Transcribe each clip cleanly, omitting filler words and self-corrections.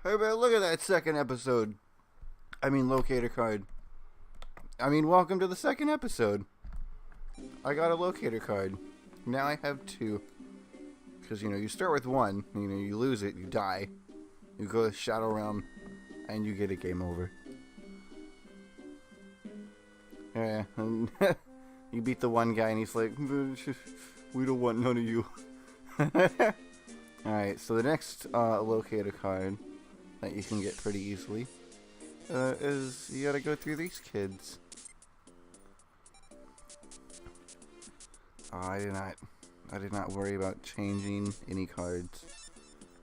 Hey man, look at that second episode. I mean, locator card. Welcome to the second episode. I got a locator card. Now I have two. Because, you start with one. You lose it, you die. You go to Shadow Realm, and you get a game over. Yeah, and you beat the one guy, and he's like, we don't want none of you. Alright, so the next locator card that you can get pretty easily is you gotta go through these kids. I did not worry about changing any cards.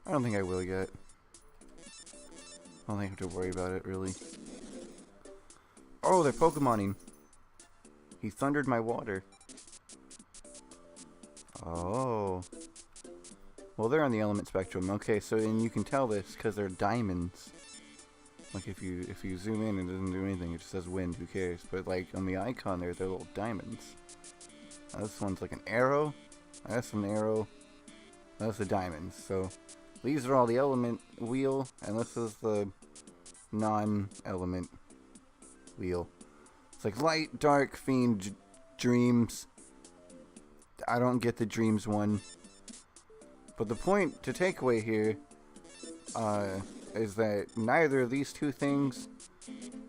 I don't think I will yet. I don't think I have to worry about it, really. Oh, they're Pokemoning. He thundered my water. Oh. Well, they're on the element spectrum. Okay, so and you can tell this because they're diamonds. Like if you zoom in, it doesn't do anything. It just says wind. Who cares? But like on the icon, they're little diamonds. This one's like an arrow. That's an arrow. That's the diamonds. So these are all the element wheel, and this is the non-element wheel. It's like light, dark, fiend, dreams. I don't get the dreams one. But the point to take away here is that neither of these two things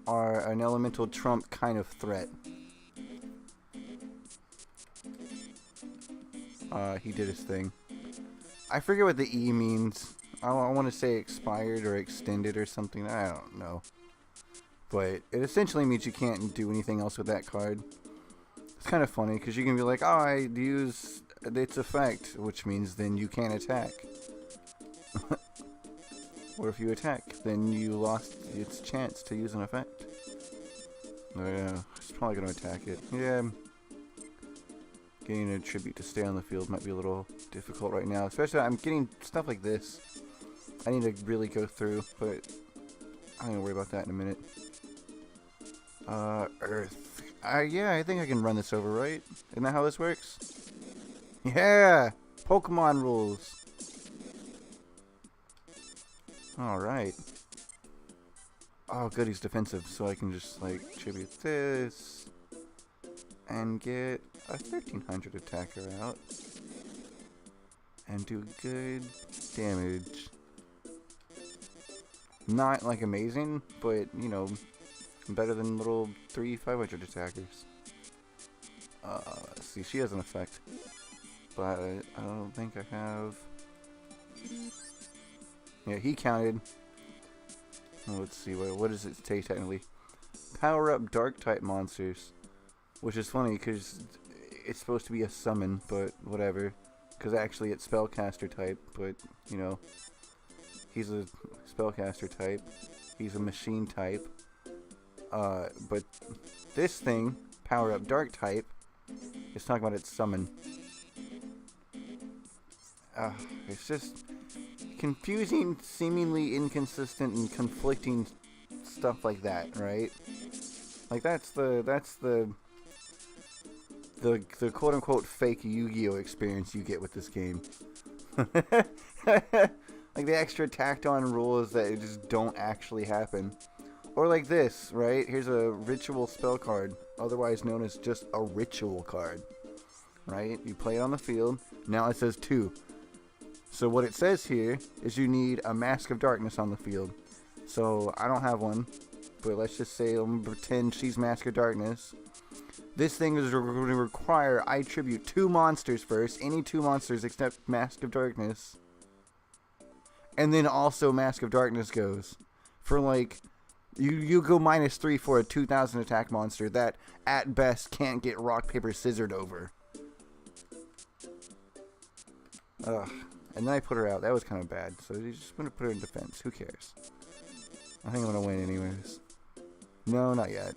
are an elemental trump kind of threat. He did his thing. I forget what the E means. I want to say expired or extended or something. I don't know. But it essentially means you can't do anything else with that card. It's kind of funny because you can be like, oh, I use its effect, which means then you can't attack. Or if you attack, then you lost its chance to use an effect. It's probably going to attack it. Yeah. Getting a tribute to stay on the field might be a little difficult right now. Especially, I'm getting stuff like this. I need to really go through, but I'm going to worry about that in a minute. Earth. Yeah, I think I can run this over, right? Isn't that how this works? Yeah! Pokemon rules! Alright. Oh, good, he's defensive, so I can just, like, tribute this. And get a 1300 attacker out. And do good damage. Not, like, amazing, but, better than little 500 attackers. See, she has an effect. But I don't think I have... Yeah, he counted. Oh, let's see, what does it say technically? Power up dark type monsters. Which is funny because it's supposed to be a summon, but whatever. Because actually it's spellcaster type, but, he's a spellcaster type. He's a machine type. But this thing, power up dark type, is talking about its summon. It's just confusing, seemingly inconsistent, and conflicting stuff like that, right? Like that's the quote unquote fake Yu-Gi-Oh experience you get with this game. Like the extra tacked on rules that just don't actually happen. Or like this, right? Here's a ritual spell card, otherwise known as just a ritual card. Right? You play it on the field. Now it says 2. So what it says here is you need a Mask of Darkness on the field. So I don't have one, but let's just say I'm gonna pretend she's Mask of Darkness. This thing is going to require I tribute 2 monsters first, any 2 monsters except Mask of Darkness. And then also Mask of Darkness goes. For like, you go -3 for a 2000 attack monster that at best can't get rock, paper, scissored over. Ugh. And then I put her out. That was kind of bad. So you just want to put her in defense. Who cares? I think I'm going to win anyways. No, not yet.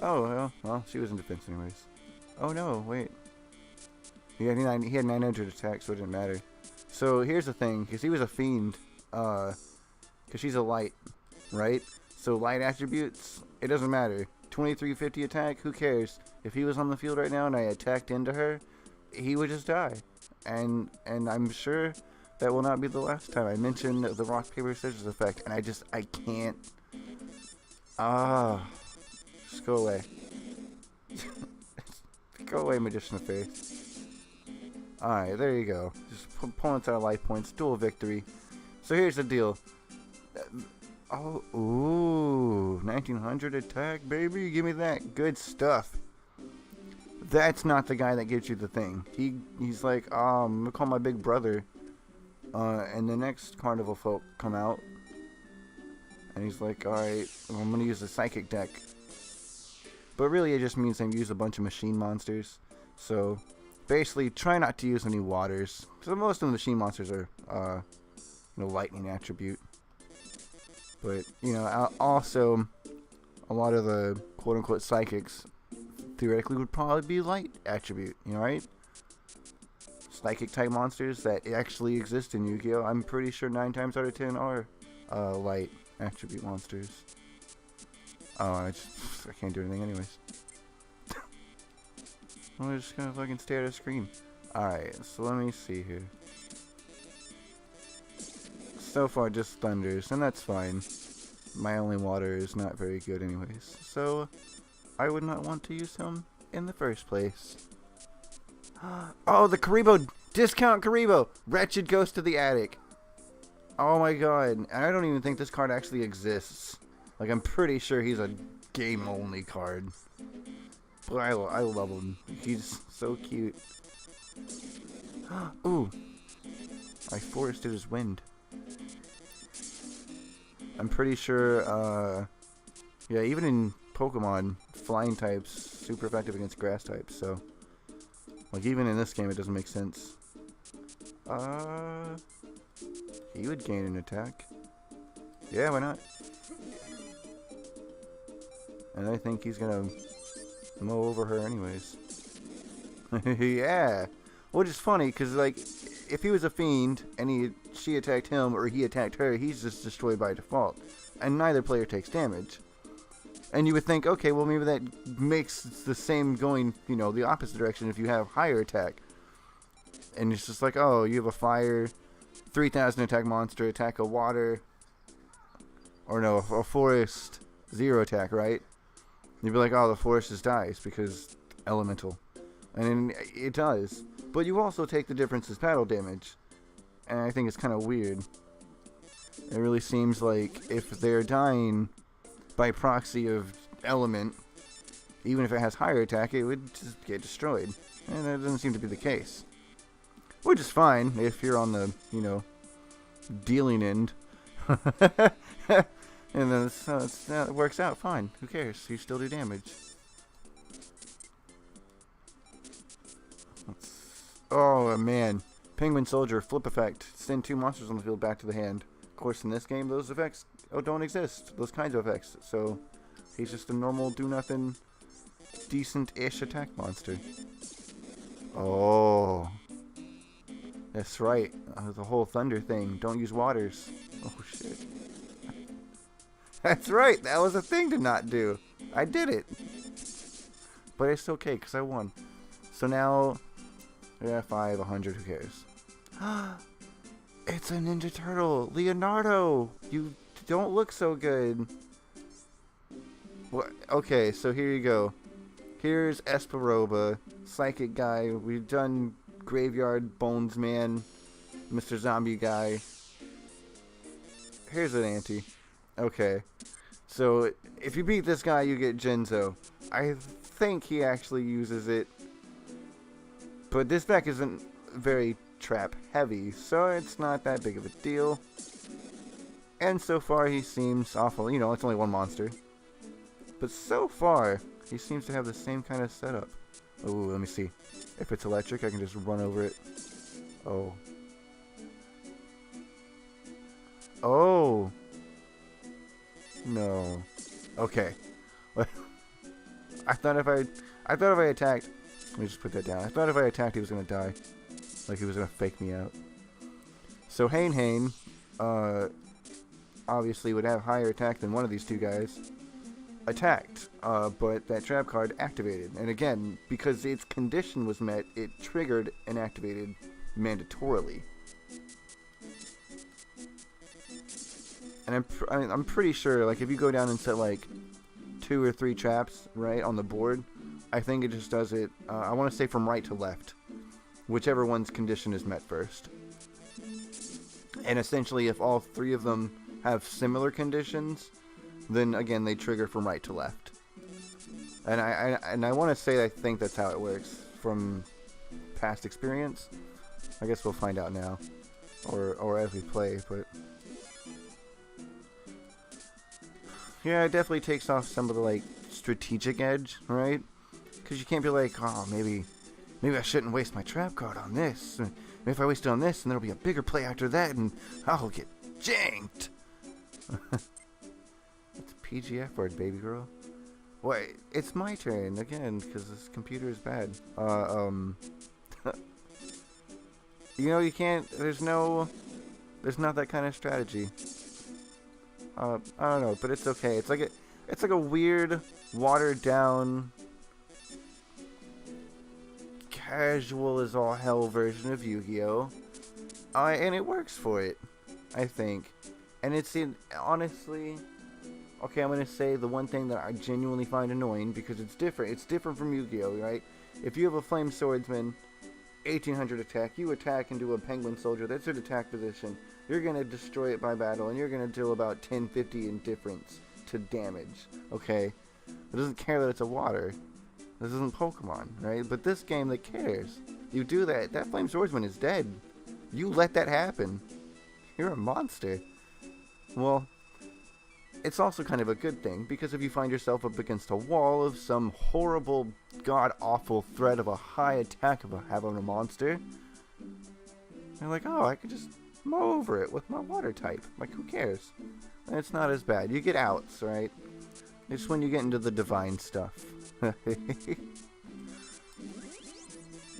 Oh, well, she was in defense anyways. Oh no, wait. He had 900 attack, so it didn't matter. So here's the thing, because he was a fiend, because she's a light, right? So light attributes, it doesn't matter. 2350 attack, who cares? If he was on the field right now and I attacked into her, he would just die. And I'm sure that will not be the last time. I mentioned the rock, paper, scissors effect, and I can't. Just go away. Go away, Magician of Faith. Alright, there you go. Just opponents out of life points, dual victory. So here's the deal. Oh, ooh, 1900 attack, baby. Give me that good stuff. That's not the guy that gives you the thing. He's like, I'm gonna call my big brother. And the next carnival folk come out. And he's like, alright, I'm gonna use the psychic deck. But really it just means I use a bunch of machine monsters. So basically try not to use any waters. So most of the machine monsters are lightning attribute. But, also a lot of the quote unquote psychics theoretically would probably be light attribute, right? Psychic type monsters that actually exist in Yu-Gi-Oh! I'm pretty sure 9 times out of 10 are light attribute monsters. Oh, I can't do anything anyways. I'm just gonna fucking stare at a screen. Alright, so let me see here. So far just thunders, and that's fine. My only water is not very good anyways. So I would not want to use him in the first place. Oh, the Karibo! Discount Karibo! Wretched Ghost of the Attic. Oh my god. And I don't even think this card actually exists. Like, I'm pretty sure he's a game-only card. But I love him. He's so cute. Ooh. I forested his wind. I'm pretty sure, yeah, even in Pokemon, flying types super effective against grass types, so like even in this game it doesn't make sense. He would gain an attack. Yeah, why not? And I think he's gonna mow over her anyways. Yeah, which is funny because like if he was a fiend and she attacked him or he attacked her, he's just destroyed by default, and neither player takes damage. And you would think, okay, well maybe that makes the same going, the opposite direction if you have higher attack. And it's just like, oh, you have a fire, 3000 attack monster, attack a water, or no, a forest, 0 attack, right? You'd be like, oh, the forest just dies because elemental. And it does. But you also take the difference as battle damage. And I think it's kind of weird. It really seems like if they're dying by proxy of element, even if it has higher attack, it would just get destroyed. And that doesn't seem to be the case. Which is fine if you're on the, dealing end. And then it works out fine. Who cares? You still do damage. Oh, man. Penguin Soldier, flip effect. Send 2 monsters on the field back to the hand. Of course, in this game, those effects don't exist. Those kinds of effects. So, he's just a normal, do-nothing, decent-ish attack monster. Oh. That's right. The whole thunder thing. Don't use waters. Oh, shit. That's right. That was a thing to not do. I did it. But it's okay, because I won. So now, yeah, 100, who cares? It's a Ninja Turtle. Leonardo! You don't look so good. What? Okay, so here you go. Here's Esparoba, Psychic Guy. We've done Graveyard, Bones Man, Mr. Zombie Guy. Here's an ante. Okay. So, if you beat this guy, you get Genzo. I think he actually uses it. But this deck isn't very trap heavy, so it's not that big of a deal. And so far, he seems awful. It's only 1 monster. But so far, he seems to have the same kind of setup. Ooh, let me see. If it's electric, I can just run over it. Oh. Oh. No. Okay. I thought if I attacked, let me just put that down. I thought if I attacked, he was gonna die. Like he was gonna fake me out. So Hane, obviously would have higher attack than one of these 2 guys. attacked, but that trap card activated. And again, because its condition was met, it triggered and activated mandatorily. And I'm pretty sure, like, if you go down and set like 2 or 3 traps right on the board, I think it just does it. I want to say from right to left, whichever one's condition is met first. And essentially, if all 3 of them have similar conditions, then again they trigger from right to left. And I want to say I think that's how it works from past experience. I guess we'll find out now, or as we play. But yeah, it definitely takes off some of the like strategic edge, right? Because you can't be like, oh, maybe I shouldn't waste my trap card on this. If I waste it on this, then there'll be a bigger play after that, and I'll get janked. That's a PGF word, baby girl. Wait, it's my turn again because this computer is bad. You know, you can't. There's not that kind of strategy. I don't know, but it's okay. It's like a weird, watered down, casual as all hell version of Yu-Gi-Oh! And it works for it, I think. And honestly, okay, I'm gonna say the one thing that I genuinely find annoying because it's different. It's different from Yu-Gi-Oh! Right? If you have a Flame Swordsman, 1800 attack, you attack into a Penguin Soldier that's at attack position. You're gonna destroy it by battle, and you're gonna deal about 1050 indifference to damage. Okay, it doesn't care that it's a water. This isn't Pokemon, right? But this game, that cares. You do that. That Flame Swordsman is dead. You let that happen. You're a monster. Well, it's also kind of a good thing, because if you find yourself up against a wall of some horrible, god-awful threat of a high attack of having a monster, you're like, oh, I could just mow over it with my water type. Like, who cares? And it's not as bad. You get outs, right? It's when you get into the divine stuff.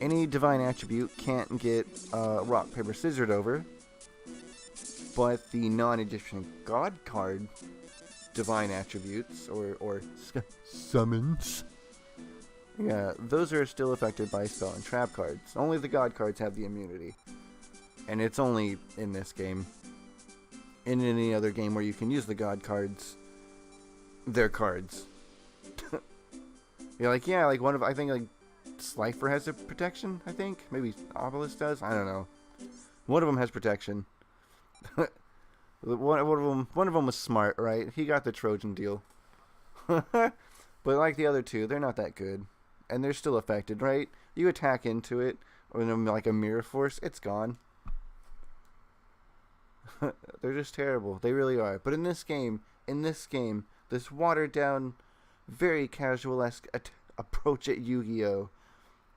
Any divine attribute can't get rock, paper, scissored over, but the non-Egyptian god card divine attributes or summons, yeah, those are still affected by spell and trap cards. Only the god cards have the immunity, and it's only in this game. In any other game where you can use the god cards, they're cards. You're like, yeah, like I think like Slifer has a protection, I think. Maybe Obelisk does, I don't know. One of them has protection. One of them was smart, right? He got the Trojan deal. But like the other two, they're not that good. And they're still affected, right? You attack into it, or like a mirror force, it's gone. They're just terrible. They really are. But in this game, this watered down, very casual-esque approach at Yu-Gi-Oh!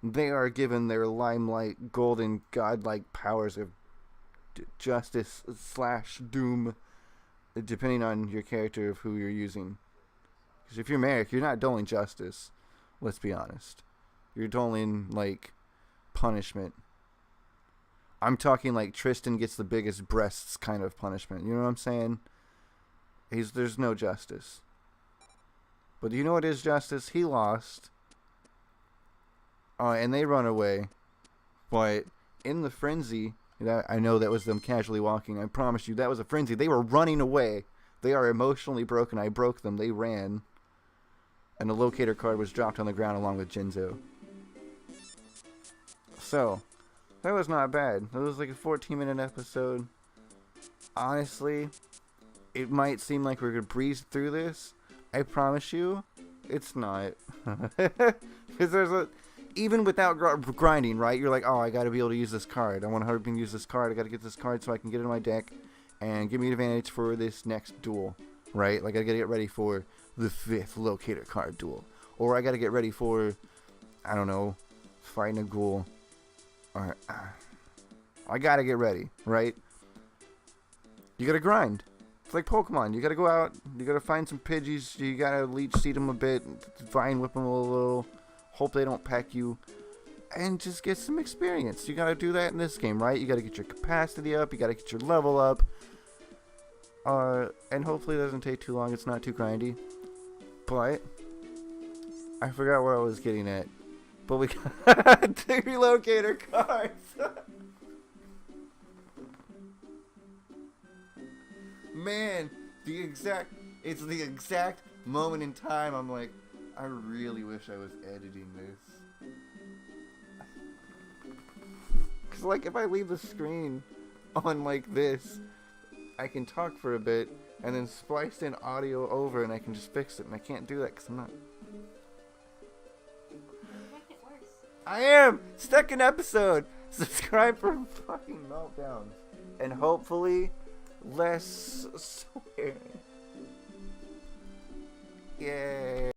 They are given their limelight, golden, godlike powers of justice / doom, depending on your character of who you're using. Because if you're Merrick, you're not doling justice. Let's be honest. You're doling, like, punishment. I'm talking like Tristan gets the biggest breasts kind of punishment. You know what I'm saying? There's no justice. But you know what is justice? He lost. And they run away. But in the frenzy, I know that was them casually walking. I promise you, that was a frenzy. They were running away. They are emotionally broken. I broke them. They ran. And the locator card was dropped on the ground along with Jinzo. So, that was not bad. It was like a 14-minute episode. Honestly, it might seem like we're going to breeze through this. I promise you, it's not. Because even without grinding, right? You're like, oh, I got to be able to use this card. I want to hurry up and use this card. I got to get this card so I can get it in my deck and give me an advantage for this next duel, right? Like, I got to get ready for the 5th locator card duel. Or I got to get ready for, I don't know, fighting a ghoul. Or, I got to get ready, right? You got to grind. It's like Pokemon. You got to go out. You got to find some Pidgeys. You got to leech seed them a bit. Vine whip them a little. Hope they don't peck you. And just get some experience. You got to do that in this game, right? You got to get your capacity up. You got to get your level up. And hopefully it doesn't take too long. It's not too grindy. But I forgot what I was getting at. But we got 2 locator cards. Man, it's the exact moment in time I'm like, I really wish I was editing this. Cause like if I leave the screen on like this, I can talk for a bit and then splice in audio over and I can just fix it, and I can't do that because I'm not. I am! Second episode! Subscribe for fucking meltdowns. And hopefully, less swearing. Yay.